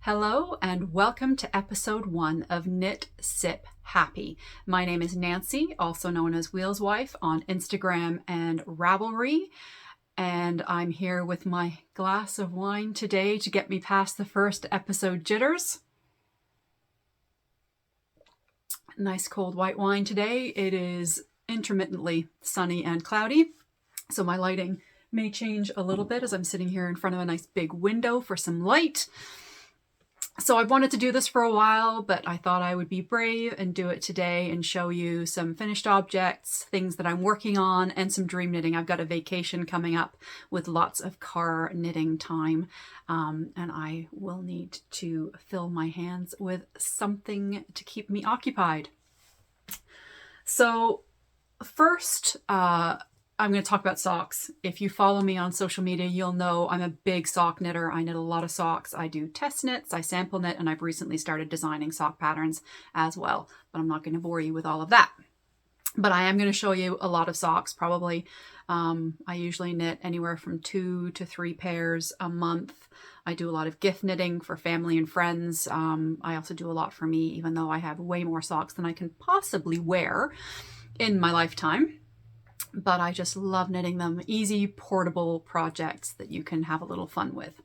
Hello and welcome to episode 1 of Knit Sip Happy. My name is Nancy, also known as Wheels Wife on Instagram and Ravelry, and I'm here with my glass of wine today to get me past the first episode jitters. Nice cold white wine today. It is intermittently sunny and cloudy, so my lighting may change a little bit as I'm sitting here in front of a nice big window for some light. So I've wanted to do this for a while, but I thought I would be brave and do it today and show you some finished objects, things that I'm working on, and some dream knitting. I've got a vacation coming up with lots of car knitting time, and I will need to fill my hands with something to keep me occupied. So first, I'm going to talk about socks. If you follow me on social media, you'll know I'm a big sock knitter. I knit a lot of socks. I do test knits, I sample knit, and I've recently started designing sock patterns as well. But I'm not going to bore you with all of that. But I am going to show you a lot of socks, probably. I usually knit anywhere from 2 to 3 pairs a month. I do a lot of gift knitting for family and friends. I also do a lot for me, even though I have way more socks than I can possibly wear in my lifetime. But I just love knitting them. Easy, portable projects that you can have a little fun with.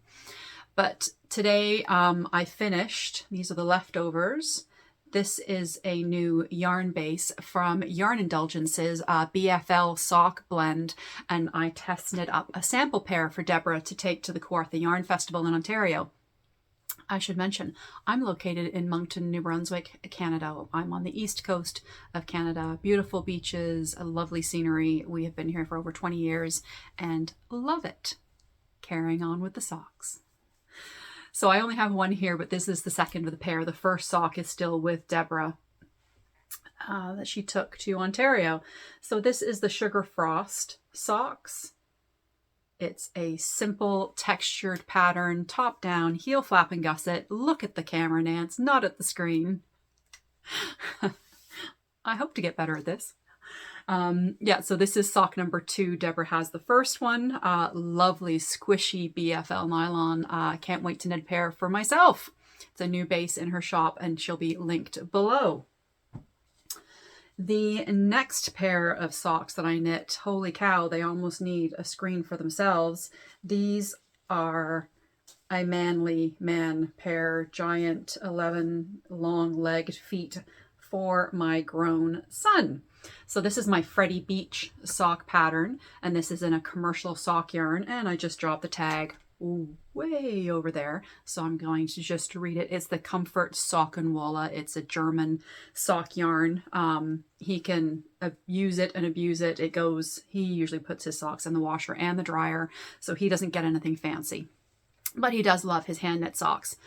But today I finished, these are the leftovers. This is a new yarn base from Yarn Indulgence's BFL sock blend. And I test knit up a sample pair for Deborah to take to the Kawartha Yarn Festival in Ontario. I should mention, I'm located in Moncton, New Brunswick, Canada. I'm on the east coast of Canada. Beautiful beaches, a lovely scenery. We have been here for over 20 years and love it. Carrying on with the socks. So I only have one here, but this is the second of the pair. The first sock is still with Deborah that she took to Ontario. So this is the Sugar Frost socks. It's a simple textured pattern, top down, heel flap and gusset. Look at the camera, Nance, not at the screen. I hope to get better at this. Yeah, so this is sock number 2. Deborah has the first one. Lovely, squishy BFL nylon. Can't wait to knit a pair for myself. It's a new base in her shop and she'll be linked below. The next pair of socks that I knit, holy cow, they almost need a screen for themselves. These are a manly man pair, giant 11 long-legged feet for my grown son. So this is my Freddie Beach sock pattern, and this is in a commercial sock yarn, and I just dropped the tag way over there, so I'm going to just read it. It's the Comfort Sockenwolle. It's a German sock yarn. He can use it and abuse it. He usually puts his socks in the washer and the dryer, so he doesn't get anything fancy, but he does love his hand knit socks.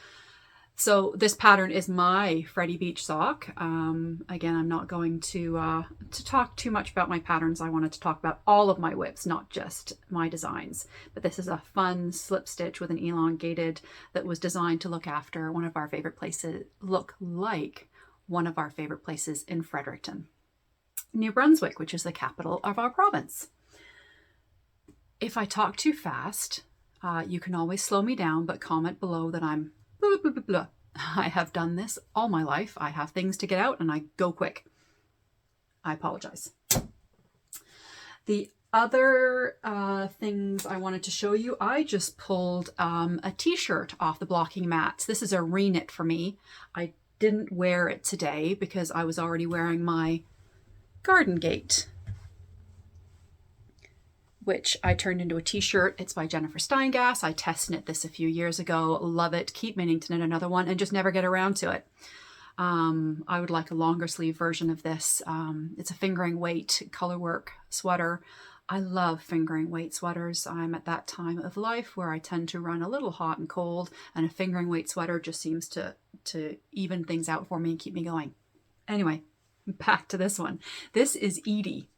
So this pattern is my Freddie Beach sock. Again, I'm not going to talk too much about my patterns. I wanted to talk about all of my whips, not just my designs. But this is a fun slip stitch with an elongated that was designed to look like one of our favorite places in Fredericton, New Brunswick, which is the capital of our province. If I talk too fast, you can always slow me down, but comment below that I'm blah, blah, blah, blah. I have done this all my life. I have things to get out and I go quick. I apologize. The other things I wanted to show you, I just pulled a t-shirt off the blocking mats. This is a reknit for me. I didn't wear it today because I was already wearing my Garden Gate, which I turned into a t-shirt. It's by Jennifer Steingass. I test knit this a few years ago. Love it. Keep meaning to knit another one and just never get around to it. I would like a longer sleeve version of this. It's a fingering weight colorwork sweater. I love fingering weight sweaters. I'm at that time of life where I tend to run a little hot and cold, and a fingering weight sweater just seems to even things out for me and keep me going. Anyway, back to this one. This is Edie.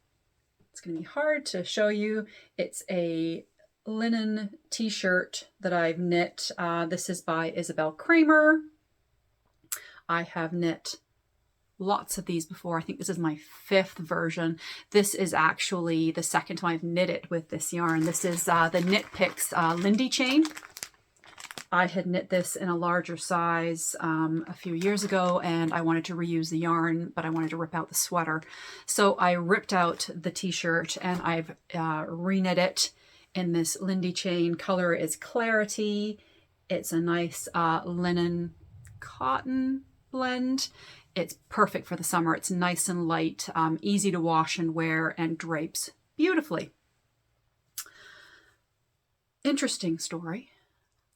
It's going to be hard to show you. It's a linen t-shirt that I've knit. This is by Isabel Kramer. I have knit lots of these before. I think this is my 5th version. This is actually the second time I've knit it with this yarn. This is the Knit Picks Lindy chain. I had knit this in a larger size a few years ago, and I wanted to reuse the yarn, but I wanted to rip out the sweater. So I ripped out the t-shirt and I've reknit it in this Lindy chain. Color is Clarity. It's a nice linen cotton blend. It's perfect for the summer. It's nice and light, easy to wash and wear, and drapes beautifully. Interesting story.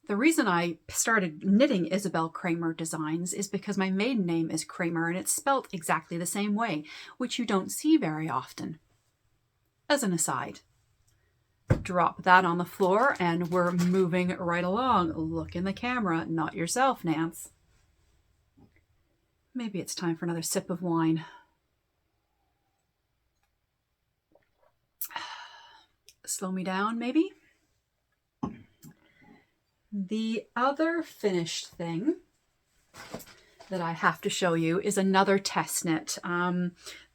The reason I started knitting Isabel Kramer designs is because my maiden name is Kramer and it's spelt exactly the same way, which you don't see very often. As an aside, drop that on the floor and we're moving right along. Look in the camera, not yourself, Nance. Maybe it's time for another sip of wine. Slow me down, maybe? The other finished thing that I have to show you is another test knit.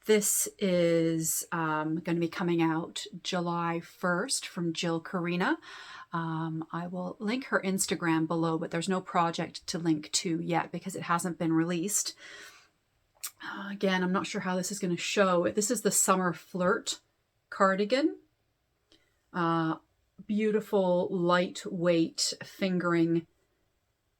This is going to be coming out July 1st from Jill Carina. I will link her Instagram below, but there's no project to link to yet because it hasn't been released. Again, I'm not sure how this is going to show. This is the Summer Flirt cardigan. Beautiful, lightweight fingering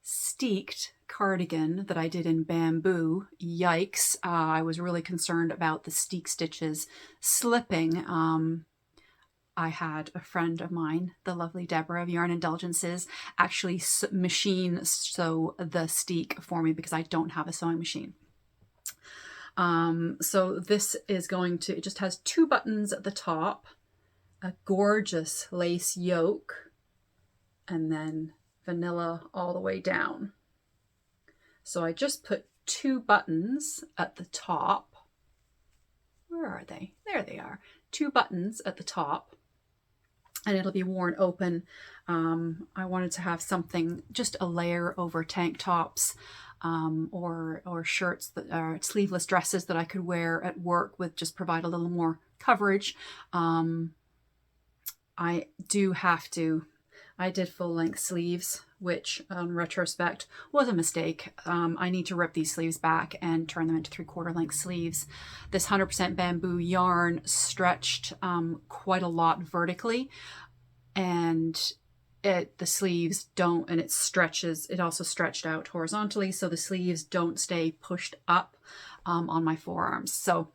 steeked cardigan that I did in bamboo. Yikes. I was really concerned about the steek stitches slipping. I had a friend of mine, the lovely Deborah of Yarn Indulgences, actually machine sew the steek for me because I don't have a sewing machine. So this is going to, it just has 2 buttons at the top, a gorgeous lace yoke, and then vanilla all the way down. So I just put 2 buttons at the top. Where are they? There they are. 2 buttons at the top, and it'll be worn open. I wanted to have something, just a layer over tank tops or shirts that are sleeveless dresses that I could wear at work with, just provide a little more coverage. I did full-length sleeves, which in retrospect was a mistake. I need to rip these sleeves back and turn them into 3/4 length sleeves. This 100% bamboo yarn stretched quite a lot vertically, and the sleeves don't, and it stretches, it also stretched out horizontally, so the sleeves don't stay pushed up on my forearms. So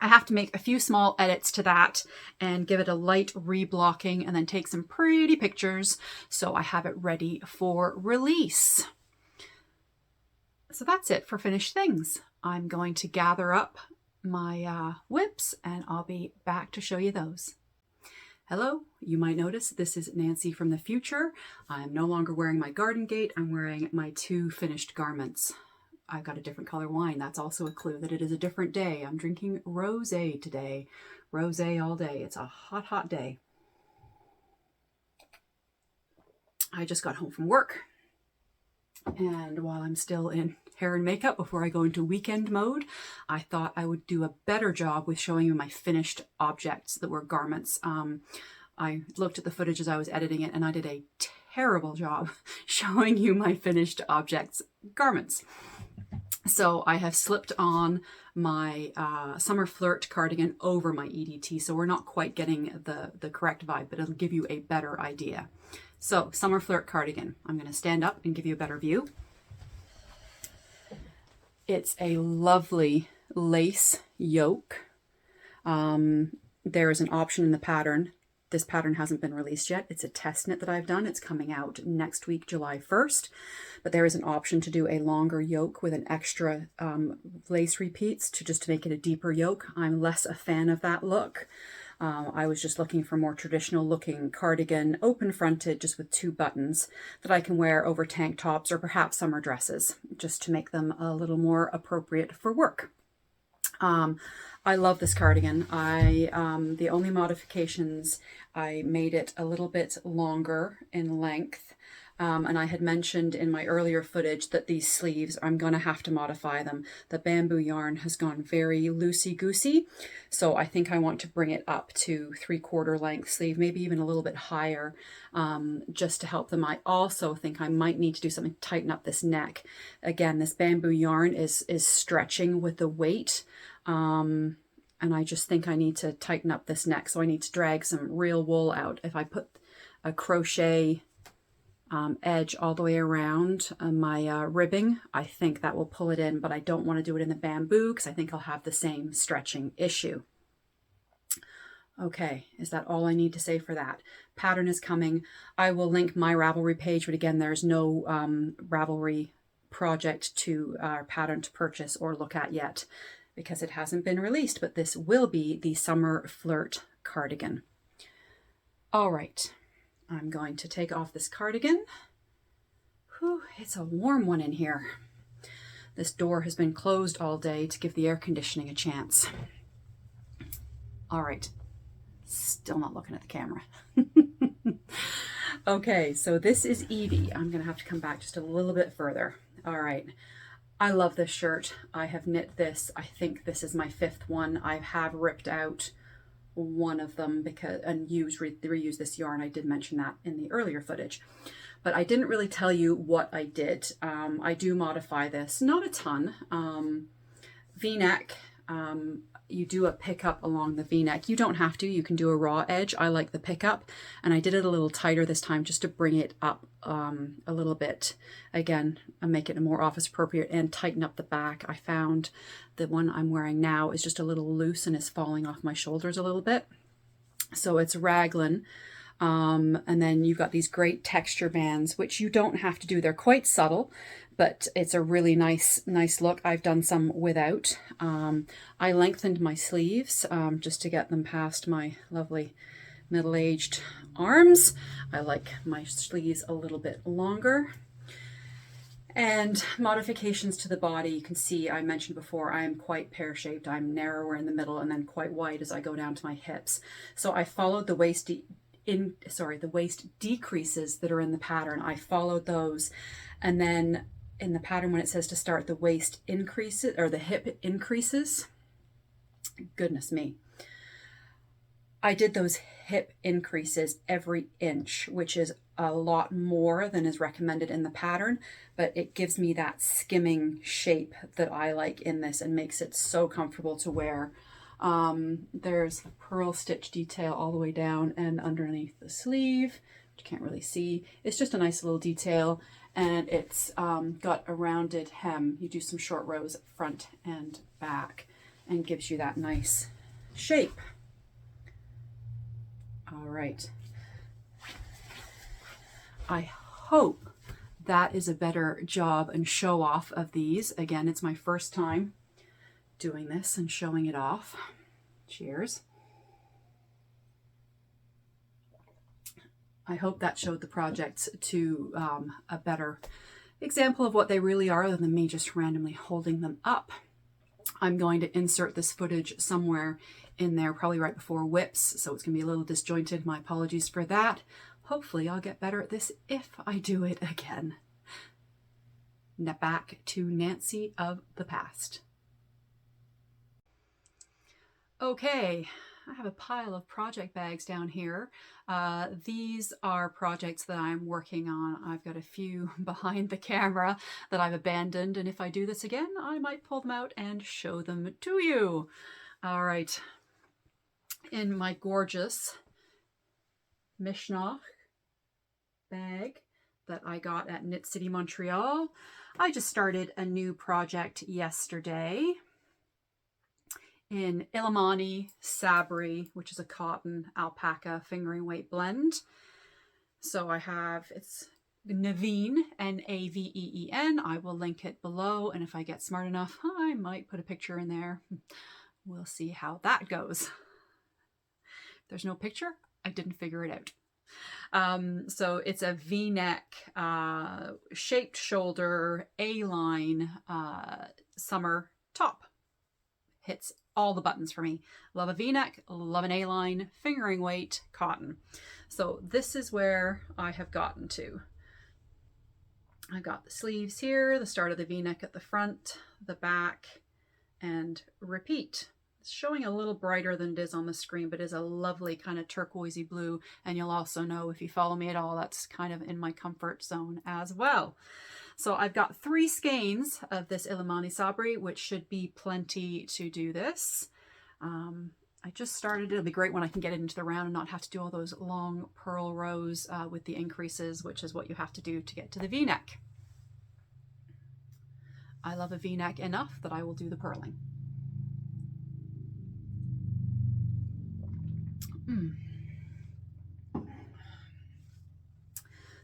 I have to make a few small edits to that and give it a light reblocking and then take some pretty pictures so I have it ready for release. So that's it for finished things. I'm going to gather up my whips and I'll be back to show you those. Hello, you might notice this is Nancy from the future. I'm no longer wearing my garden gate. I'm wearing my 2 finished garments. I've got a different color wine. That's also a clue that it is a different day. I'm drinking rosé today. Rosé all day. It's a hot, hot day. I just got home from work. And while I'm still in hair and makeup before I go into weekend mode, I thought I would do a better job with showing you my finished objects that were garments. I looked at the footage as I was editing it and I did a terrible job showing you my finished objects garments. So I have slipped on my Summer Flirt cardigan over my EDT, so we're not quite getting the correct vibe, but it'll give you a better idea. So Summer Flirt cardigan, I'm going to stand up and give you a better view. It's a lovely lace yoke. There is an option in the pattern. This pattern hasn't been released yet. It's a test knit that I've done. It's coming out next week, July 1st. But there is an option to do a longer yoke with an extra lace repeats to make it a deeper yoke. I'm less a fan of that look. I was just looking for more traditional looking cardigan, open fronted, just with 2 buttons that I can wear over tank tops or perhaps summer dresses, just to make them a little more appropriate for work. I love this cardigan. The only modifications, I made it a little bit longer in length. And I had mentioned in my earlier footage that these sleeves, I'm going to have to modify them. The bamboo yarn has gone very loosey-goosey, so I think I want to bring it up to 3/4 length sleeve, maybe even a little bit higher, just to help them. I also think I might need to do something to tighten up this neck. Again, this bamboo yarn is stretching with the weight, and I just think I need to tighten up this neck, so I need to drag some real wool out. If I put a crochet edge all the way around my ribbing, I think that will pull it in, but I don't want to do it in the bamboo because I think I'll have the same stretching issue. Okay, is that all I need to say for that? Pattern is coming. I will link my Ravelry page, but again, there's no Ravelry project to pattern to purchase or look at yet because it hasn't been released, but this will be the Summer Flirt cardigan. All right. I'm going to take off this cardigan. Whew, it's a warm one in here. This door has been closed all day to give the air conditioning a chance. All right, still not looking at the camera. Okay, so this is Evie. I'm gonna have to come back just a little bit further. All right, I love this shirt. I have knit this. I think this is my 5th one. I have ripped out one of them because reuse this yarn. I did mention that in the earlier footage, but I didn't really tell you what I did. I do modify this, not a ton. V-neck, you do a pickup along the V-neck. You don't have to, you can do a raw edge. I like the pickup, and I did it a little tighter this time just to bring it up a little bit. Again, make it more office appropriate and tighten up the back. I found the one I'm wearing now is just a little loose and is falling off my shoulders a little bit. So it's raglan. And then you've got these great texture bands, which you don't have to do. They're quite subtle, but it's a really nice look. I've done some without. I lengthened my sleeves just to get them past my lovely middle-aged arms. I like my sleeves a little bit longer. And modifications to the body, you can see I mentioned before, I am quite pear-shaped. I'm narrower in the middle and then quite wide as I go down to my hips. So I followed the waist decreases that are in the pattern. I followed those, and then in the pattern when it says to start the waist increases or the hip increases, goodness me, I did those hip increases every inch, which is a lot more than is recommended in the pattern, but it gives me that skimming shape that I like in this and makes it so comfortable to wear. There's a purl stitch detail all the way down and underneath the sleeve, which you can't really see. It's just a nice little detail, and it's got a rounded hem. You do some short rows front and back and gives you that nice shape. All right. I hope that is a better job and show off of these. Again, it's my first time doing this and showing it off. Cheers. I hope that showed the projects to a better example of what they really are than me just randomly holding them up. I'm going to insert this footage somewhere in there, probably right before whips, so it's going to be a little disjointed. My apologies for that. Hopefully I'll get better at this if I do it again. Now back to Nancy of the past. Okay, I have a pile of project bags down here. These are projects that I'm working on. I've got a few behind the camera that I've abandoned, and if I do this again, I might pull them out and show them to you. All right, in my gorgeous Mishnah bag that I got at Knit City, Montreal, I just started a new project yesterday in Illimani Sabri, which is a cotton alpaca fingering weight blend. So I have, it's Naveen, N-A-V-E-E-N. I will link it below, and if I get smart enough, I might put a picture in there. We'll see how that goes. If there's no picture, I didn't figure it out. So it's a V-neck, shaped shoulder, A-line, summer top. Hits all the buttons for me. Love a V-neck, love an A-line, fingering weight, cotton. So this is where I have gotten to. I got the sleeves here, the start of the V-neck at the front, the back, and repeat. It's showing a little brighter than it is on the screen, but is a lovely kind of turquoisey blue. And you'll also know if you follow me at all, that's kind of in my comfort zone as well. So I've got 3 skeins of this Illimani Sabri, which should be plenty to do this. I just started. It'll be great when I can get it into the round and not have to do all those long purl rows with the increases, which is what you have to do to get to the V-neck. I love a V-neck enough that I will do the purling.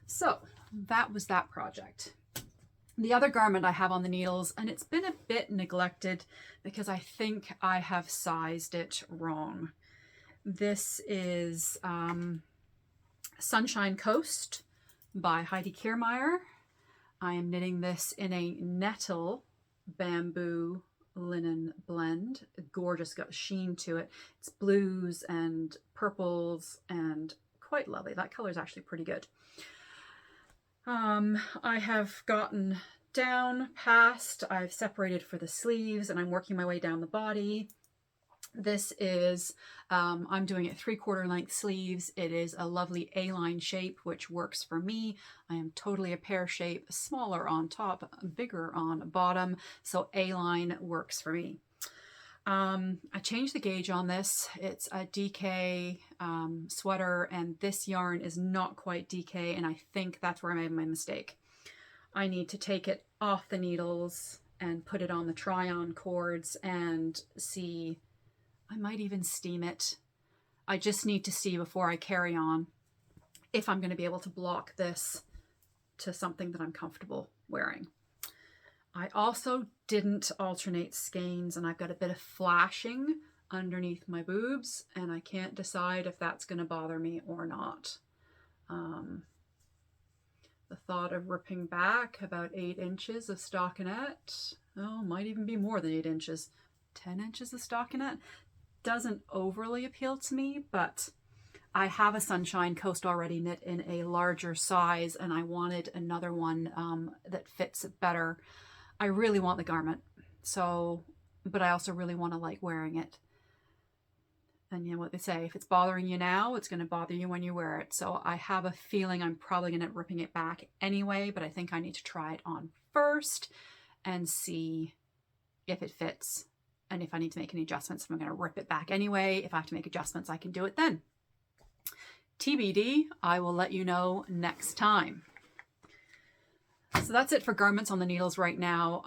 So that was that project. The other garment I have on the needles, and it's been a bit neglected because I think I have sized it wrong. This is Sunshine Coast by Heidi Kiermaier. I am knitting this in a nettle bamboo linen blend. A gorgeous, got sheen to it. It's blues and purples and quite lovely. That color is actually pretty good. I have gotten down past, I've separated for the sleeves, and I'm working my way down the body. This is, I'm doing it 3/4 length sleeves. It is a lovely A-line shape, which works for me. I am totally a pear shape, smaller on top, bigger on bottom, so A-line works for me. I changed the gauge on this. It's a DK sweater, and this yarn is not quite DK, and I think that's where I made my mistake. I need to take it off the needles and put it on the try-on cords and see. I might even steam it. I just need to see before I carry on if I'm going to be able to block this to something that I'm comfortable wearing. I also didn't alternate skeins, and I've got a bit of flashing underneath my boobs, and I can't decide if that's going to bother me or not. The thought of ripping back about 8 inches of stockinette, might even be more than 8 inches, 10 inches of stockinette, doesn't overly appeal to me, but I have a Sunshine Coast already knit in a larger size, and I wanted another one that fits better. I really want the garment, but I also really want to like wearing it. And you know what they say, if it's bothering you now, it's going to bother you when you wear it. So I have a feeling I'm probably going to end up ripping it back anyway, but I think I need to try it on first and see if it fits. And if I need to make any adjustments, I'm going to rip it back anyway. If I have to make adjustments, I can do it then. TBD, I will let you know next time. So that's it for garments on the needles right now.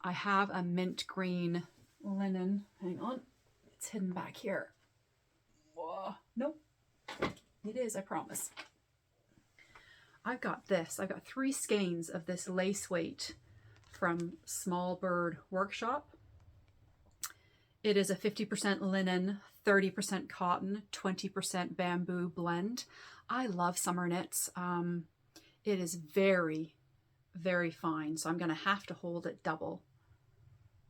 I have a mint green linen. Hang on. It's hidden back here. Whoa. Nope. It is, I promise. I've got this. I've got 3 skeins of this lace weight from Small Bird Workshop. It is a 50% linen, 30% cotton, 20% bamboo blend. I love summer knits. It is very, very fine, so I'm going to have to hold it double.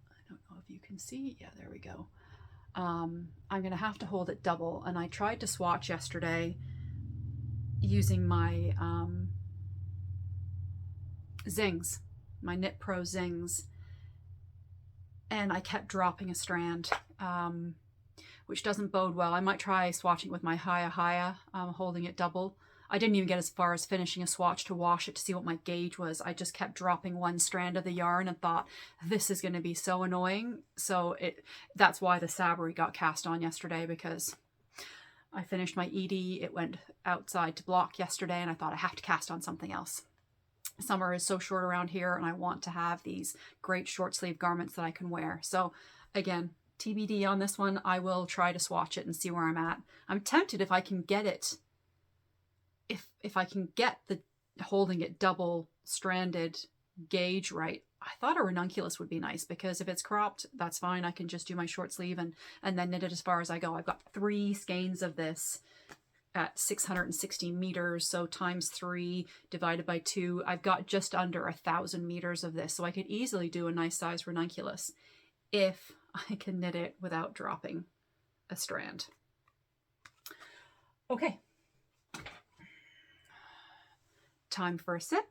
I don't know if you can see. Yeah, there we go. I'm going to have to hold it double, and I tried to swatch yesterday using my zings, my Knit Pro zings, and I kept dropping a strand, which doesn't bode well. I might try swatching with my Haya, holding it double. I didn't even get as far as finishing a swatch to wash it to see what my gauge was. I just kept dropping one strand of the yarn and thought, this is going to be so annoying. So that's why the Sabri got cast on yesterday, because I finished my Edie. It went outside to block yesterday, and I thought I have to cast on something else. Summer is so short around here, and I want to have these great short sleeve garments that I can wear. So again, TBD on this one. I will try to swatch it and see where I'm at. I'm tempted if I can get it, if I can get the holding it double stranded gauge right. I thought a ranunculus would be nice, because if it's cropped, that's fine. I can just do my short sleeve and then knit it as far as I go. I've got 3 skeins of this at 660 meters, so times 3 divided by 2, I've got just under 1,000 meters of this, so I could easily do a nice size ranunculus if I can knit it without dropping a strand. Okay. Time for a sip.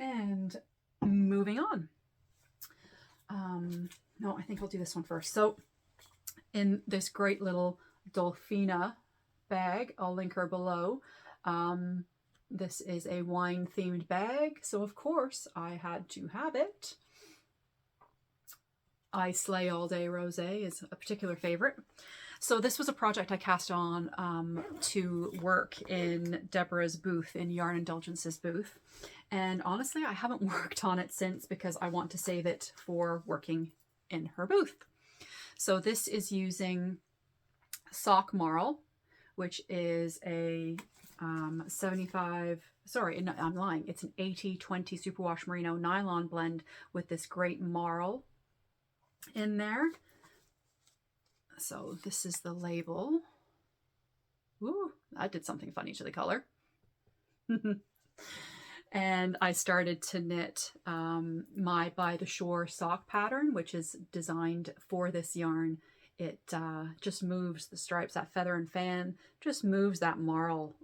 And moving on. No, I think I'll do this one first. So in this great little Dolphina bag, I'll link her below. This is a wine themed bag, so of course I had to have it. I Slay All Day Rosé is a particular favorite. So this was a project I cast on to work in Deborah's booth, in Yarn Indulgence's booth. And honestly, I haven't worked on it since because I want to save it for working in her booth. So this is using Sock Marl, which is a 75, sorry, no, I'm lying. It's an 80-20 superwash merino nylon blend with this great marl in there. So this is the label. Ooh, that did something funny to the color. And I started to knit my By the Shore sock pattern, which is designed for this yarn. It just moves the stripes, that feather and fan, just moves that marl,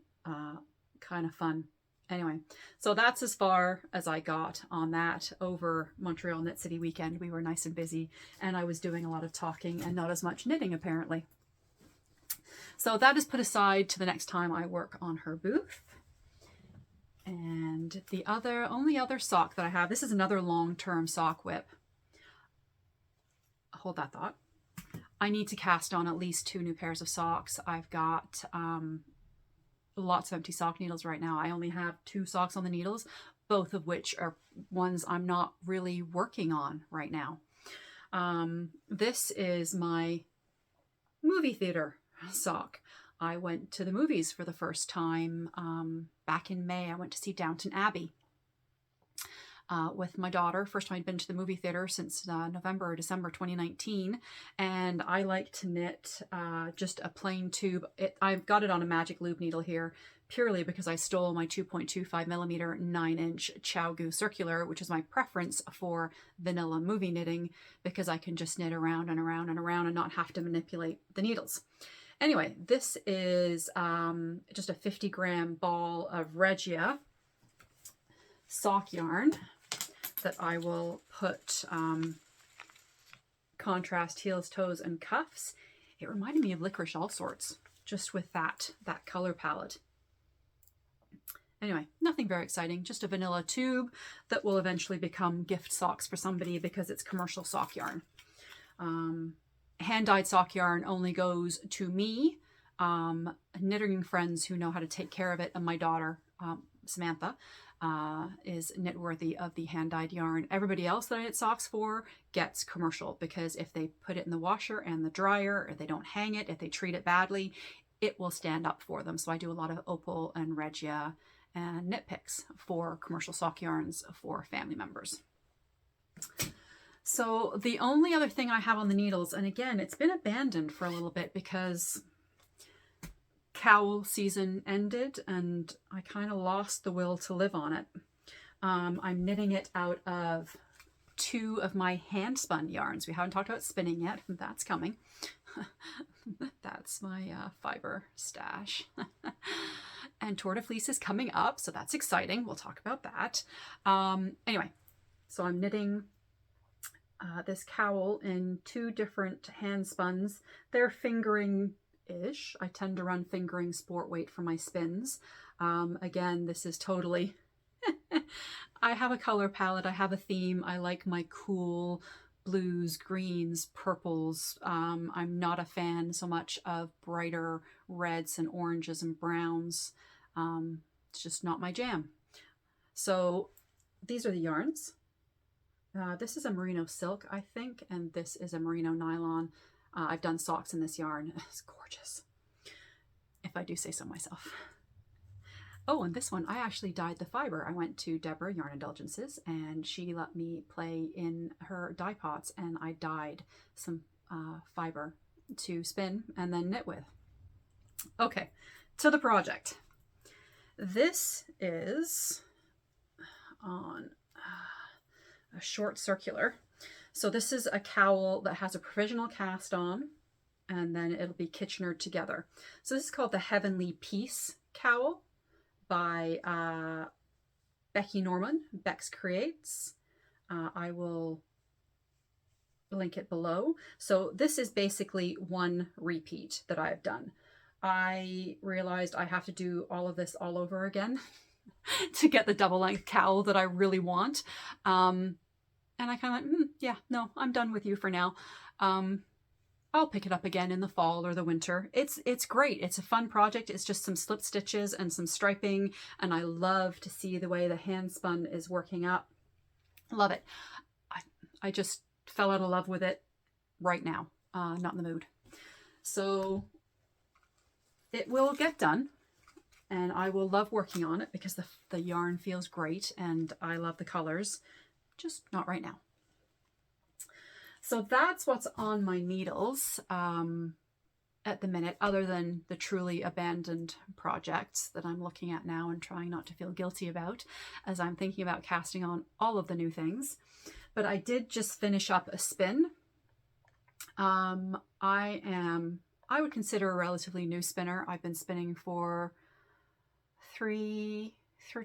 kind of fun. Anyway, so that's as far as I got on that over Montreal Knit City weekend. We were nice and busy, and I was doing a lot of talking and not as much knitting, apparently. So that is put aside to the next time I work on her booth. And the only other sock that I have, this is another long-term sock whip. Hold that thought. I need to cast on at least 2 new pairs of socks. I've got lots of empty sock needles right now. I only have 2 socks on the needles, both of which are ones I'm not really working on right now. This is my movie theater sock. I went to the movies for the first time back in May. I went to see Downton Abbey with my daughter. First time I'd been to the movie theater since November or December 2019. And I like to knit just a plain tube. I've got it on a magic loop needle here purely because I stole my 2.25 millimeter 9-inch Chow circular, which is my preference for vanilla movie knitting because I can just knit around and around and around and not have to manipulate the needles. Anyway, this is just a 50-gram ball of Regia sock yarn that I will put contrast heels, toes, and cuffs. It reminded me of Licorice All Sorts, just with that color palette. Anyway, nothing very exciting, just a vanilla tube that will eventually become gift socks for somebody because it's commercial sock yarn. Hand-dyed sock yarn only goes to me, knitting friends who know how to take care of it, and my daughter, Samantha, is knitworthy of the hand-dyed yarn. Everybody else that I knit socks for gets commercial because if they put it in the washer and the dryer, or they don't hang it, if they treat it badly, it will stand up for them. So I do a lot of Opal and Regia and knit picks for commercial sock yarns for family members. So the only other thing I have on the needles, and again, it's been abandoned for a little bit because cowl season ended and I kind of lost the will to live on it. I'm knitting it out of 2 of my Handspun yarns. We haven't talked about spinning yet. That's coming. That's my fiber stash. And Tour de Fleece is coming up, so that's exciting. We'll talk about that. Anyway, so I'm knitting this cowl in 2 different Handspuns. They're fingering-ish. I tend to run fingering sport weight for my spins. Again, this is totally... I have a color palette. I have a theme. I like my cool blues, greens, purples. I'm not a fan so much of brighter reds and oranges and browns. It's just not my jam. So these are the yarns. This is a merino silk, I think, and this is a merino nylon. I've done socks in this yarn. It's gorgeous, if I do say so myself. Oh, and this one, I actually dyed the fiber. I went to Deborah Yarn Indulgences, and she let me play in her dye pots, and I dyed some fiber to spin and then knit with. Okay, to the project. This is on a short circular. So this is a cowl that has a provisional cast on, and then it'll be Kitchenered together. So this is called the Heavenly Peace cowl by Becky Norman, Bex Creates. I will link it below. So this is basically one repeat that I've done. I realized I have to do all of this all over again to get the double length cowl that I really want. And I kind of went, yeah, no, I'm done with you for now. I'll pick it up again in the fall or the winter. It's great. It's a fun project. It's just some slip stitches and some striping. And I love to see the way the Handspun is working up. Love it. I just fell out of love with it right now. Not in the mood. So it will get done. And I will love working on it because the yarn feels great and I love the colors. Just not right now. So that's what's on my needles at the minute, other than the truly abandoned projects that I'm looking at now and trying not to feel guilty about as I'm thinking about casting on all of the new things. But I did just finish up a spin. I would consider a relatively new spinner. I've been spinning for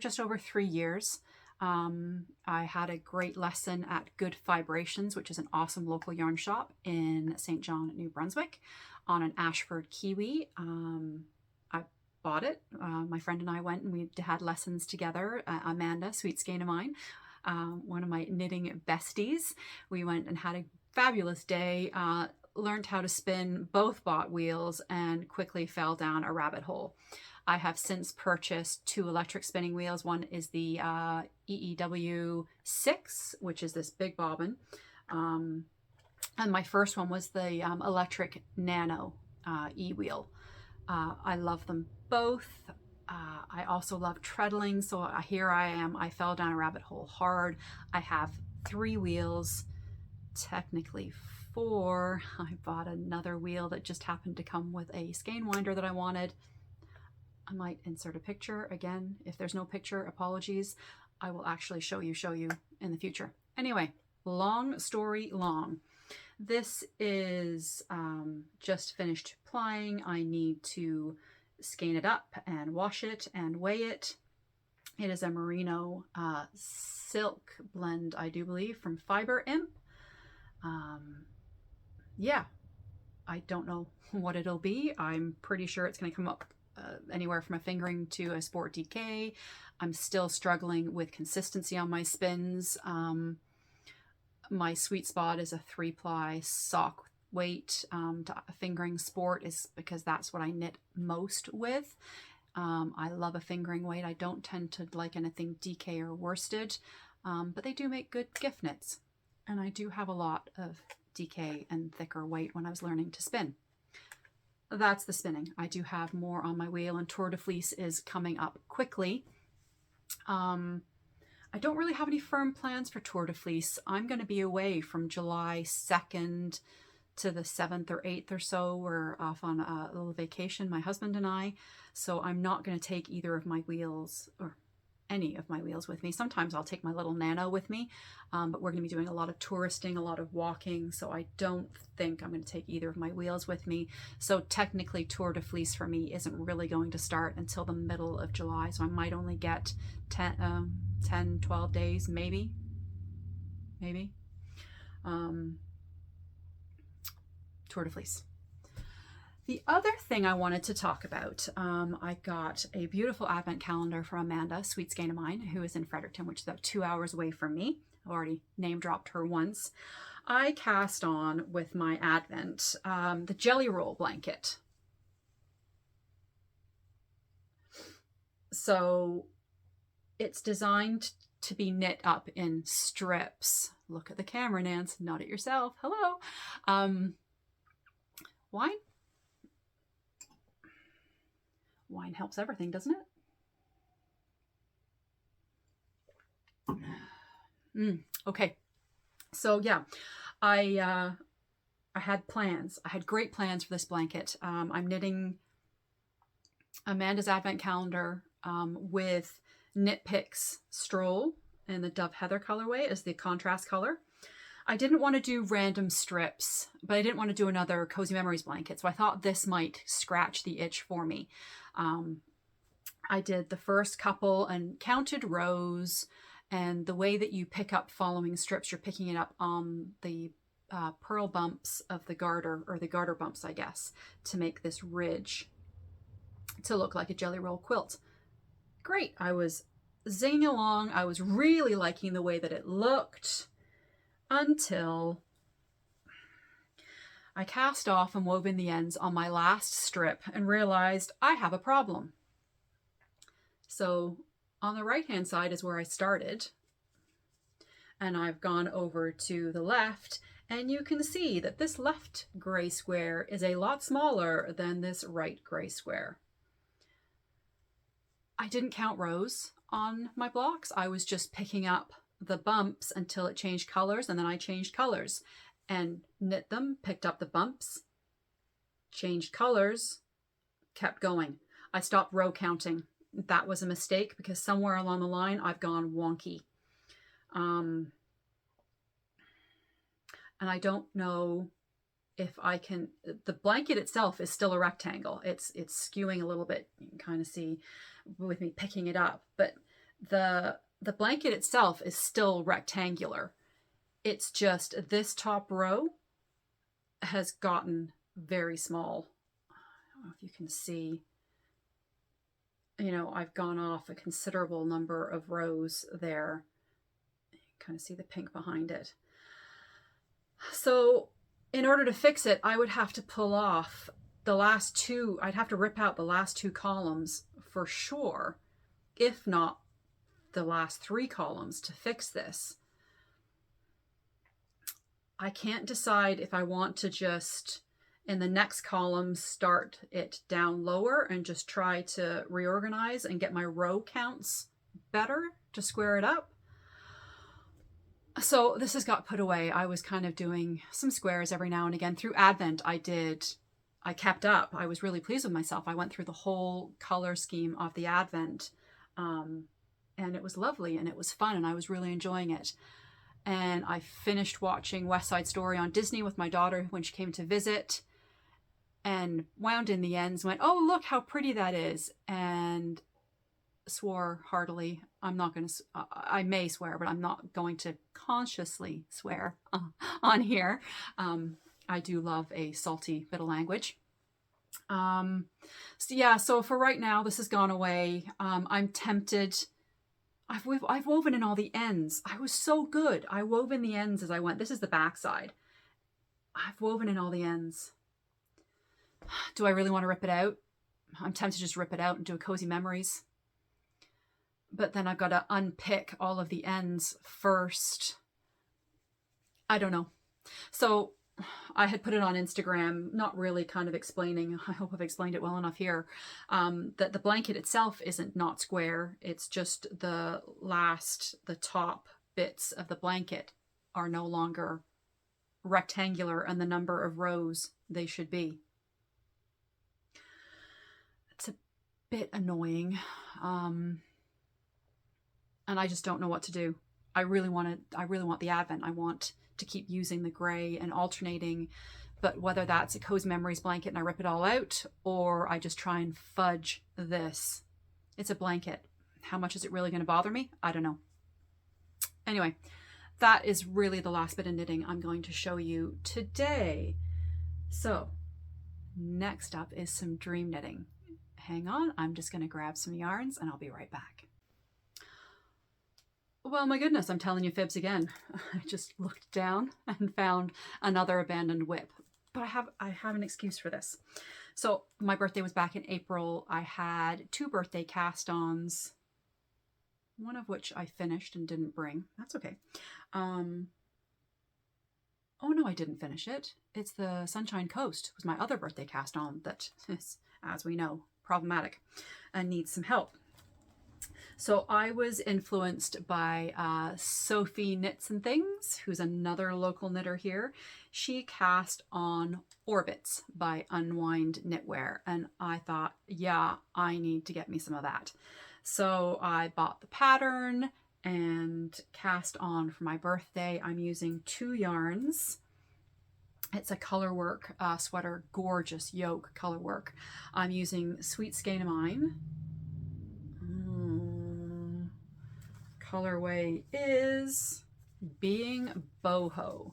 just over 3 years. I had a great lesson at Good Vibrations, which is an awesome local yarn shop in St. John, New Brunswick, on an Ashford Kiwi. I bought it. My friend and I went and we had lessons together. Amanda, sweet skein of mine, one of my knitting besties. We went and had a fabulous day, learned how to spin, both bought wheels, and quickly fell down a rabbit hole. I have since purchased 2 electric spinning wheels. One is the EEW 6, which is this big bobbin. And my first one was the electric Nano e-wheel. I love them both. I also love treadling. So here I am. I fell down a rabbit hole hard. I have 3 wheels, technically 4. I bought another wheel that just happened to come with a skein winder that I wanted. I might insert a picture again. If there's no picture, apologies. I will actually show you in the future. Anyway, long story long. This is just finished plying. I need to skein it up and wash it and weigh it. It is a merino silk blend, I do believe, from Fiber Imp. Yeah, I don't know what it'll be. I'm pretty sure it's going to come up anywhere from a fingering to a sport DK. I'm still struggling with consistency on my spins. My sweet spot is a 3-ply sock weight. To a fingering sport is because that's what I knit most with. I love a fingering weight. I don't tend to like anything DK or worsted, but they do make good gift knits. And I do have a lot of DK and thicker weight when I was learning to spin. That's the spinning. I do have more on my wheel, and Tour de Fleece is coming up quickly. I don't really have any firm plans for Tour de Fleece. I'm going to be away from July 2nd to the 7th or 8th or so. We're off on a little vacation, my husband and I. So I'm not going to take either of my wheels or any of my wheels with me. Sometimes I'll take my little Nano with me, but we're going to be doing a lot of touristing, a lot of walking, so I don't think I'm going to take either of my wheels with me. So technically Tour de Fleece for me isn't really going to start until the middle of July, so I might only get 10, 12 days, maybe. Tour de Fleece. The other thing I wanted to talk about, I got a beautiful advent calendar from Amanda, sweet skein of mine, who is in Fredericton, which is about 2 hours away from me. I've already name dropped her once. I cast on with my advent the Jelly Roll blanket. So it's designed to be knit up in strips. Look at the camera, Nance, not at yourself. Hello. Wine helps everything, doesn't it? Okay. So yeah, I had plans. I had great plans for this blanket. I'm knitting Amanda's advent calendar with Knit Picks Stroll in the Dove Heather colorway as the contrast color. I didn't want to do random strips, but I didn't want to do another Cozy Memories blanket. So I thought this might scratch the itch for me. I did the first couple and counted rows, and the way that you pick up following strips, you're picking it up on the purl bumps of the garter, or the garter bumps, I guess, to make this ridge to look like a jelly roll quilt. Great. I was zinging along. I was really liking the way that it looked until I cast off and wove in the ends on my last strip and realized I have a problem. So on the right hand side is where I started, and I've gone over to the left, and you can see that this left gray square is a lot smaller than this right gray square. I didn't count rows on my blocks. I was just picking up the bumps until it changed colors, and then I changed colors and knit them, picked up the bumps, changed colors, kept going. I stopped row counting. That was a mistake because somewhere along the line I've gone wonky. And I don't know if I can, the blanket itself is still a rectangle. It's skewing a little bit. You can kind of see with me picking it up, but the blanket itself is still rectangular. It's just this top row has gotten very small. I don't know if you can see, you know, I've gone off a considerable number of rows there. You can kind of see the pink behind it. So in order to fix it, I would have to pull off the last two. I'd have to rip out the last two columns for sure, if not the last three columns to fix this. I can't decide if I want to just, in the next column, start it down lower and just try to reorganize and get my row counts better to square it up. So this has got put away. I was kind of doing some squares every now and again. Through Advent, I kept up. I was really pleased with myself. I went through the whole color scheme of the Advent, and it was lovely and it was fun and I was really enjoying it. And I finished watching West Side Story on Disney with my daughter when she came to visit, and wound in the ends, went, oh, look how pretty that is, and swore heartily. I'm not going to, I may swear, but I'm not going to consciously swear on here. I do love a salty bit of language. So yeah, so for right now, this has gone away. I'm tempted. I've woven in all the ends. I was so good. I wove in the ends as I went. This is the back side. I've woven in all the ends. Do I really want to rip it out? I'm tempted to just rip it out and do a cozy memories. But then I've got to unpick all of the ends first. I don't know. So I had put it on Instagram, not really kind of explaining, I hope I've explained it well enough here, that the blanket itself isn't not square. It's just the top bits of the blanket are no longer rectangular and the number of rows they should be. It's a bit annoying. And I just don't know what to do. I really want the Advent. I want to keep using the gray and alternating, but whether that's a Cozy Memories blanket and I rip it all out, or I just try and fudge this. It's a blanket. How much is it really going to bother me? I don't know. Anyway, that is really the last bit of knitting I'm going to show you today. So next up is some dream knitting. Hang on, I'm just going to grab some yarns and I'll be right back. Well, my goodness, I'm telling you fibs again. I just looked down and found another abandoned whip. But I have an excuse for this. So my birthday was back in April. I had 2 birthday cast-ons, one of which I finished and didn't bring. That's okay. Oh no, I didn't finish it. It's the Sunshine Coast. It was my other birthday cast-on that is, as we know, problematic and needs some help. So I was influenced by Sphie Knits and Things, who's another local knitter here. She cast on Orbits by Unwind Knitwear, and I thought, yeah, I need to get me some of that. So I bought the pattern and cast on for my birthday. I'm using 2 yarns. It's a colorwork sweater, gorgeous yoke colorwork. I'm using Sweet Skein of Mine colorway is Being Boho.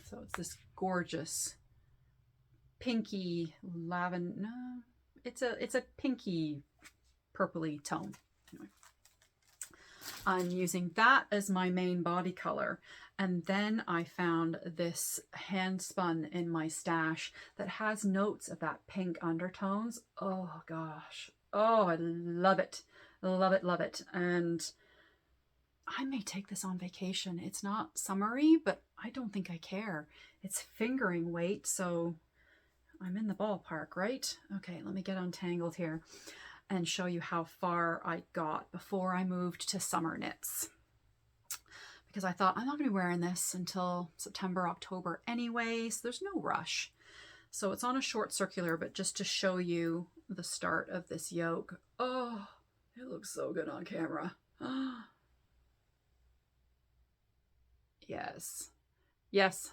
So it's this gorgeous pinky lavender. No, it's a pinky purpley tone. Anyway, I'm using that as my main body color. And then I found this Handspun in my stash that has notes of that pink undertones. Oh gosh. Oh, I love it. Love it, love it. And I may take this on vacation. It's not summery, but I don't think I care. It's fingering weight, so I'm in the ballpark, right? Okay, let me get untangled here and show you how far I got before I moved to summer knits. Because I thought I'm not going to be wearing this until September, October anyway, so there's no rush. So it's on a short circular, but just to show you the start of this yoke. Oh, it looks so good on camera. Yes. Yes.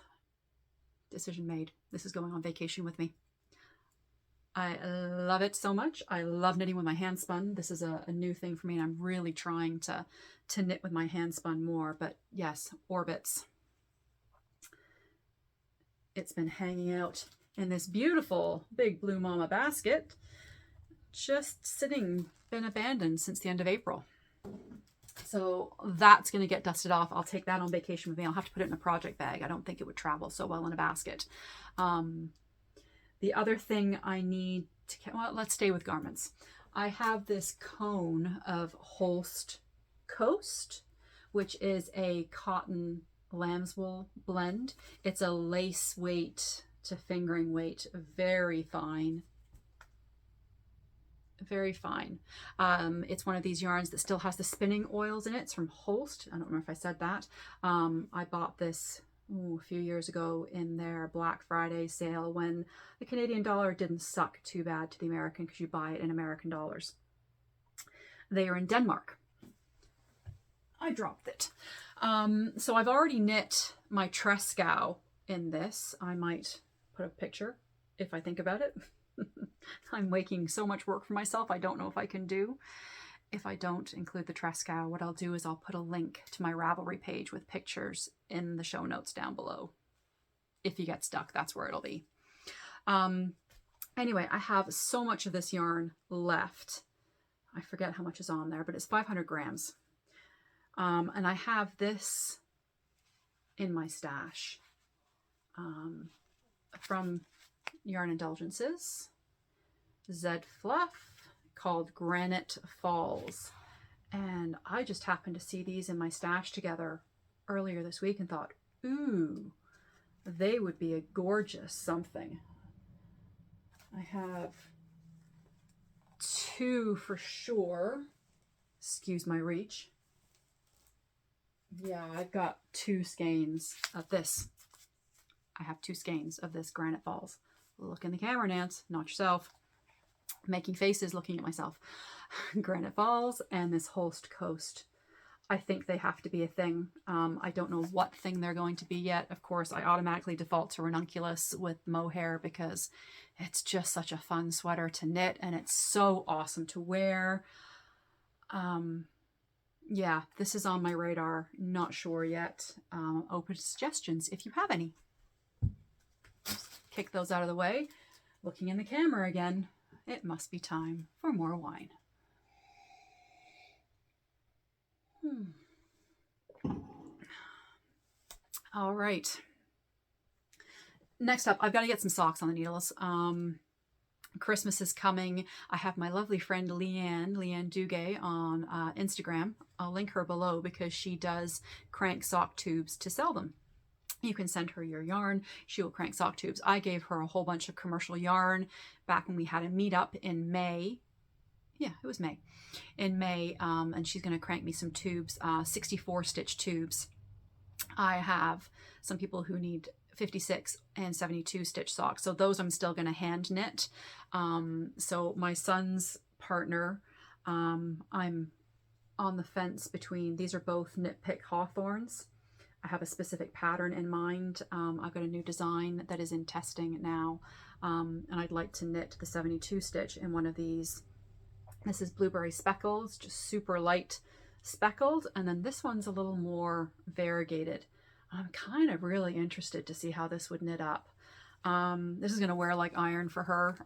Decision made. This is going on vacation with me. I love it so much. I love knitting with my Handspun. This is a new thing for me, and I'm really trying to knit with my Handspun more. But yes, orbits. It's been hanging out in this beautiful big Blue Mama basket, just sitting, been abandoned since the end of April. So that's going to get dusted off. I'll take that on vacation with me. I'll have to put it in a project bag. I don't think it would travel so well in a basket. The other thing I need to, well, let's stay with garments. I have this cone of Holst Coast, which is a cotton lamb's wool blend. It's a lace weight to fingering weight, very fine. Very fine. It's one of these yarns that still has the spinning oils in it. It's from Holst. I don't know if I said that. I bought this a few years ago in their Black Friday sale when the Canadian dollar didn't suck too bad to the American, because you buy it in American dollars. They are in Denmark. I dropped it. So I've already knit my Trescow in this. I might put a picture if I think about it. I'm making so much work for myself, I don't know if I can do. If I don't include the Trescow, what I'll do is I'll put a link to my Ravelry page with pictures in the show notes down below. If you get stuck, that's where it'll be. Anyway, I have so much of this yarn left. I forget how much is on there, but it's 500 grams. And I have this in my stash from Yarn Indulgences, Zed Fluff, called Granite Falls. And I just happened to see these in my stash together earlier this week and thought, ooh, they would be a gorgeous something. I have two for sure. Excuse my reach. Yeah, I've got two skeins of this. I have two skeins of this Granite Falls. Look in the camera, Nance, not yourself. Making faces looking at myself. Granite Falls and this Holst Coast. I think they have to be a thing. I don't know what thing they're going to be yet. Of course, I automatically default to ranunculus with mohair because it's just such a fun sweater to knit and it's so awesome to wear. Yeah, this is on my radar. Not sure yet. Open to suggestions if you have any. Kick those out of the way. Looking in the camera again. It must be time for more wine. All right. Next up, I've got to get some socks on the needles. Christmas is coming. I have my lovely friend Leanne Duguay on Instagram. I'll link her below because she does crank sock tubes to sell them. You can send her your yarn. She will crank sock tubes. I gave her a whole bunch of commercial yarn back when we had a meetup in May. Yeah, it was May. In May, and she's going to crank me some tubes, 64 stitch tubes. I have some people who need 56 and 72 stitch socks. So those I'm still going to hand knit. So my son's partner, I'm on the fence between, these are both Knit Pick Hawthorns. I have a specific pattern in mind. I've got a new design that is in testing now. And I'd like to knit the 72 stitch in one of these This is Blueberry Speckles, just super light speckled. And then this one's a little more variegated. I'm kind of really interested to see how this would knit up. This is going to wear like iron for her.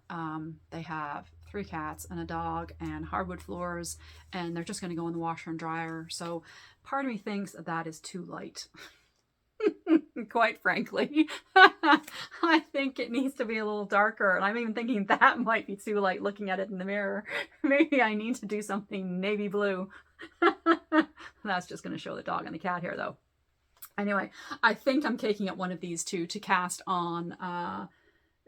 They have 3 cats and a dog and hardwood floors, and they're just going to go in the washer and dryer. So part of me thinks that is too light. Quite frankly. I think it needs to be a little darker, and I'm even thinking that might be too light looking at it in the mirror. Maybe I need to do something navy blue. That's just going to show the dog and the cat hair though. Anyway, I think I'm caking up one of these two to cast on,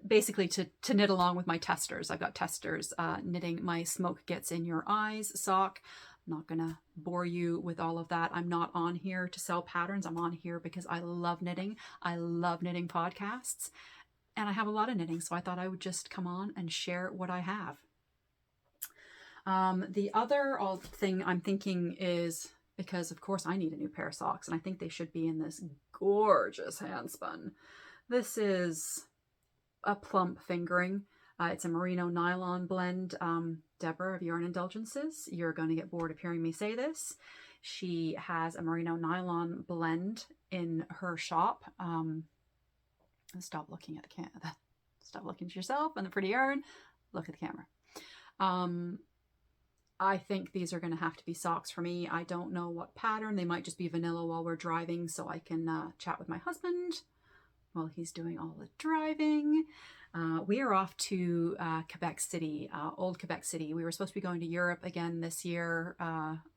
basically to knit along with my testers. I've got testers knitting my Smoke Gets in Your Eyes sock. I'm not going to bore you with all of that. I'm not on here to sell patterns. I'm on here because I love knitting. I love knitting podcasts, and I have a lot of knitting, so I thought I would just come on and share what I have. The other thing I'm thinking is, because of course I need a new pair of socks, and I think they should be in this gorgeous Handspun. This is a plump fingering. It's a merino nylon blend. Deborah of Yarn Indulgences, you're going to get bored of hearing me say this. She has a merino nylon blend in her shop. Stop looking at the camera. Stop looking at yourself and the pretty yarn. Look at the camera. I think these are going to have to be socks for me. I don't know what pattern. They might just be vanilla while we're driving, so I can chat with my husband while he's doing all the driving. We are off to Quebec City, old Quebec City. We were supposed to be going to Europe again this year.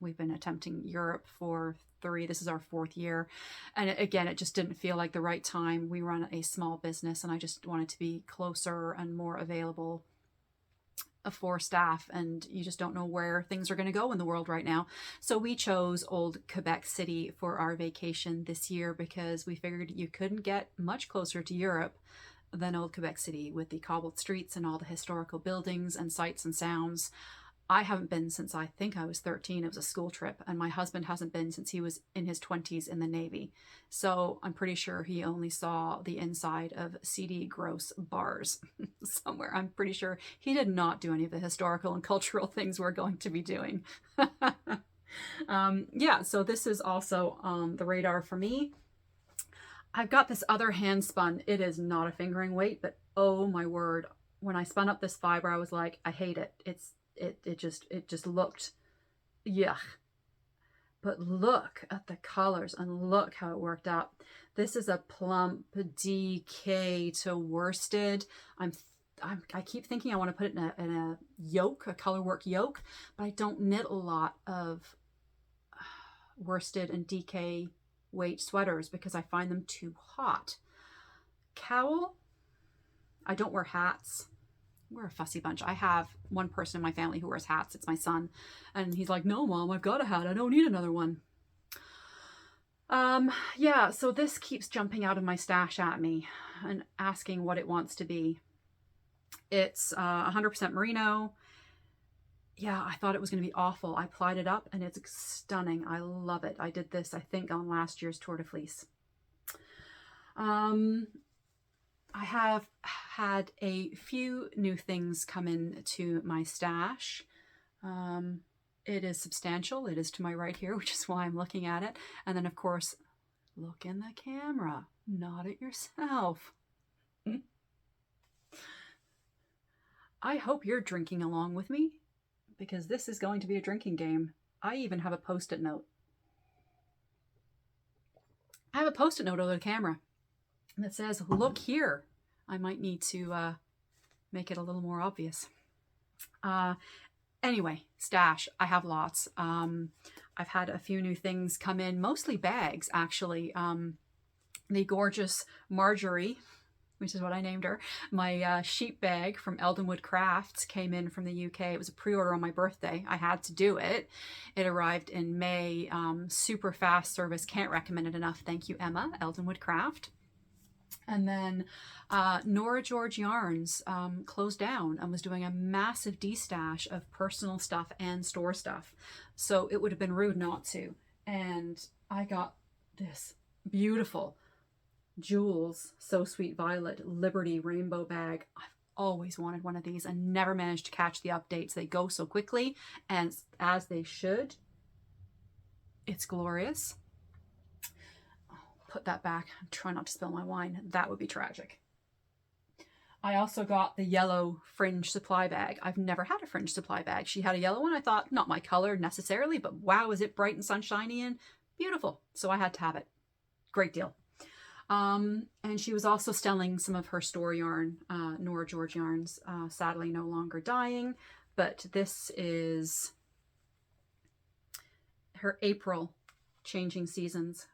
We've been attempting Europe for this is our 4th year. And again, it just didn't feel like the right time. We run a small business, and I just wanted to be closer and more available for staff, and you just don't know where things are going to go in the world right now. So we chose old Quebec City for our vacation this year because we figured you couldn't get much closer to Europe than old Quebec City with the cobbled streets and all the historical buildings and sights and sounds. I haven't been since I think I was 13. It was a school trip, and my husband hasn't been since he was in his 20s in the Navy. So I'm pretty sure he only saw the inside of seedy, gross bars somewhere. I'm pretty sure he did not do any of the historical and cultural things we're going to be doing. Yeah, so this is also on the radar for me. I've got this other Handspun. It is not a fingering weight, but oh my word. When I spun up this fiber, I was like, I hate it. It just looked yuck. But look at the colors and look how it worked out. This is a plump DK to worsted. I keep thinking I want to put it in a yoke, a colorwork yoke, but I don't knit a lot of worsted and DK weight sweaters because I find them too hot. Cowl, I don't wear hats. We're a fussy bunch. I have one person in my family who wears hats. It's my son. And he's like, no, Mom, I've got a hat. I don't need another one. Yeah, so this keeps jumping out of my stash at me and asking what it wants to be. It's 100% merino. Yeah, I thought it was going to be awful. I plied it up and it's stunning. I love it. I did this, I think, on last year's Tour de Fleece. I have had a few new things come in to my stash. It is substantial. It is to my right here, which is why I'm looking at it. And then, of course, look in the camera, not at yourself. I hope you're drinking along with me, because this is going to be a drinking game. I even have a Post-it note. I have a Post-it note over the camera that says, look here. I might need to make it a little more obvious. Anyway, stash. I have lots. I've had a few new things come in, mostly bags, actually. The gorgeous Marjorie, which is what I named her, my sheep bag from Eldenwood Crafts came in from the UK. It was a pre-order on my birthday. I had to do it. It arrived in May. Super fast service. Can't recommend it enough. Thank you, Emma, Eldenwood Craft. And then Nora George Yarns closed down and was doing a massive destash of personal stuff and store stuff. So it would have been rude not to. And I got this beautiful Jewels So Sweet Violet Liberty rainbow bag. I've always wanted one of these and never managed to catch the updates. They go so quickly, and as they should. It's glorious. I'll put that back. I'm trying not to spill my wine. That would be tragic. I also got the yellow fringe supply bag. I've never had a fringe supply bag. She had a yellow one. I thought, not my color necessarily, but wow, is it bright and sunshiny and beautiful. So I had to have it. Great deal. And she was also selling some of her store yarn, Nora George yarns, sadly no longer dying, but this is her April changing seasons,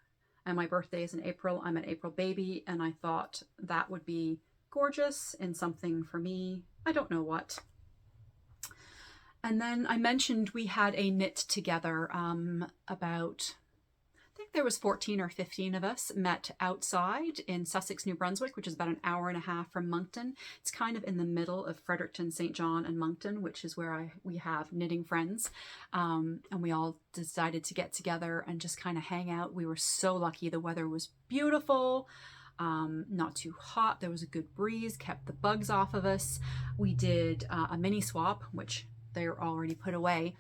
and my birthday is in April. I'm an April baby, and I thought that would be gorgeous and something for me. I don't know what. And then I mentioned we had a knit together about, I think there was 14 or 15 of us met outside in Sussex, New Brunswick, which is about an hour and a half from Moncton. It's kind of in the middle of Fredericton, St. John, and Moncton, which is where we have knitting friends. And we all decided to get together and just kind of hang out. We were so lucky. The weather was beautiful. Not too hot. There was a good breeze, kept the bugs off of us. We did a mini swap, which they're already put away.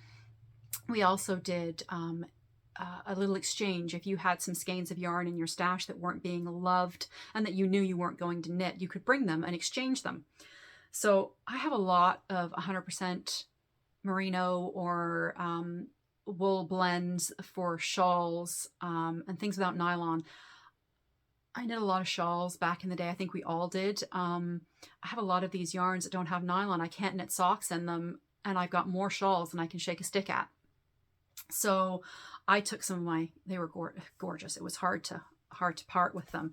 We also did a little exchange. If you had some skeins of yarn in your stash that weren't being loved and that you knew you weren't going to knit, you could bring them and exchange them. So I have a lot of 100% merino or wool blends for shawls and things without nylon. I knit a lot of shawls back in the day. I think we all did. I have a lot of these yarns that don't have nylon. I can't knit socks in them, and I've got more shawls than I can shake a stick at. So I took some of my, they were gorgeous. It was hard to part with them.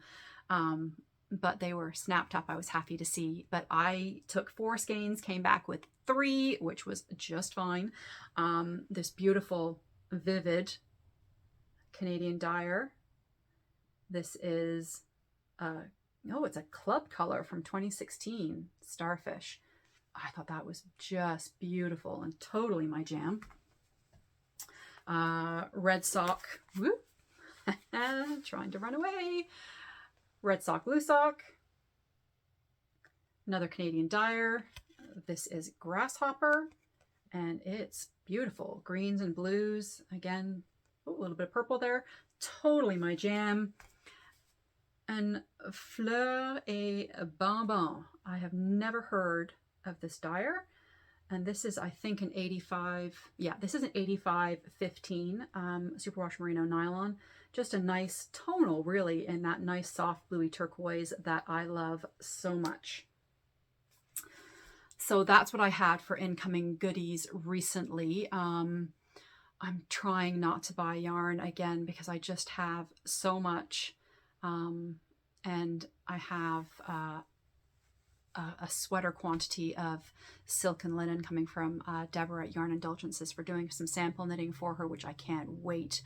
But they were snapped up. I was happy to see. But I took 4 skeins, came back with 3, which was just fine. This beautiful, vivid Canadian dyer. This is, it's a club color from 2016, Starfish. I thought that was just beautiful and totally my jam. Red sock, whoop, trying to run away. Red sock, blue sock. Another Canadian dyer. This is Grasshopper, and it's beautiful. Greens and blues. Again, a little bit of purple there. Totally my jam. And Fleur et Bonbon. I have never heard of this dyer. And this is, I think, an 85. Yeah, this is an 85-15 superwash merino nylon. Just a nice tonal, really, in that nice soft bluey turquoise that I love so much. So that's what I had for incoming goodies recently. I'm trying not to buy yarn again because I just have so much. And I have a sweater quantity of silk and linen coming from Deborah at Yarn Indulgences for doing some sample knitting for her, which I can't wait.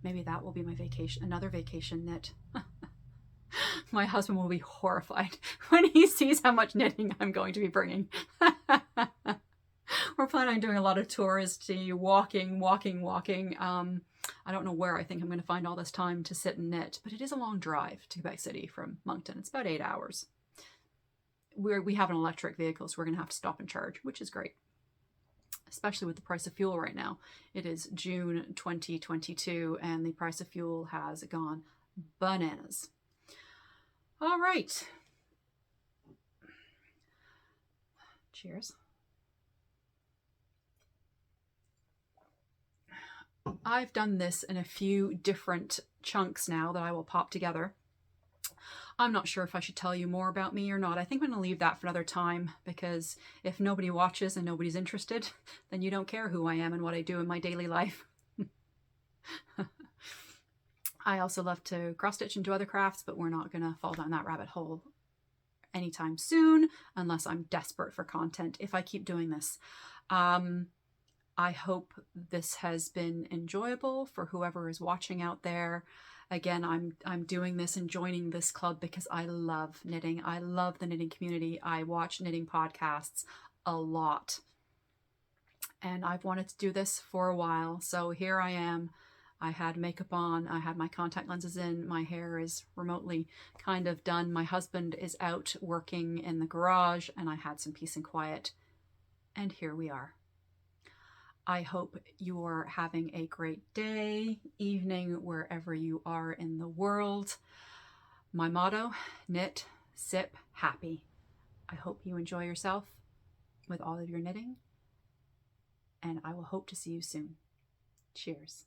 Maybe that will be my vacation, another vacation knit. My husband will be horrified when he sees how much knitting I'm going to be bringing. We're planning on doing a lot of touristy walking. I don't know where I think I'm going to find all this time to sit and knit, but it is a long drive to Quebec City from Moncton. It's about 8 hours. We have an electric vehicle, so we're going to have to stop and charge, which is great, especially with the price of fuel right now. It is June 2022, and the price of fuel has gone bananas. All right. Cheers. I've done this in a few different chunks now that I will pop together. I'm not sure if I should tell you more about me or not. I think I'm going to leave that for another time, because if nobody watches and nobody's interested, then you don't care who I am and what I do in my daily life. I also love to cross stitch and do other crafts, but we're not going to fall down that rabbit hole anytime soon unless I'm desperate for content if I keep doing this. I hope this has been enjoyable for whoever is watching out there. Again, I'm doing this and joining this club because I love knitting. I love the knitting community. I watch knitting podcasts a lot. And I've wanted to do this for a while. So here I am. I had makeup on, I had my contact lenses in, my hair is remotely kind of done. My husband is out working in the garage, and I had some peace and quiet. And here we are. I hope you're having a great day, evening, wherever you are in the world. My motto, knit, sip, happy. I hope you enjoy yourself with all of your knitting, and I will hope to see you soon. Cheers.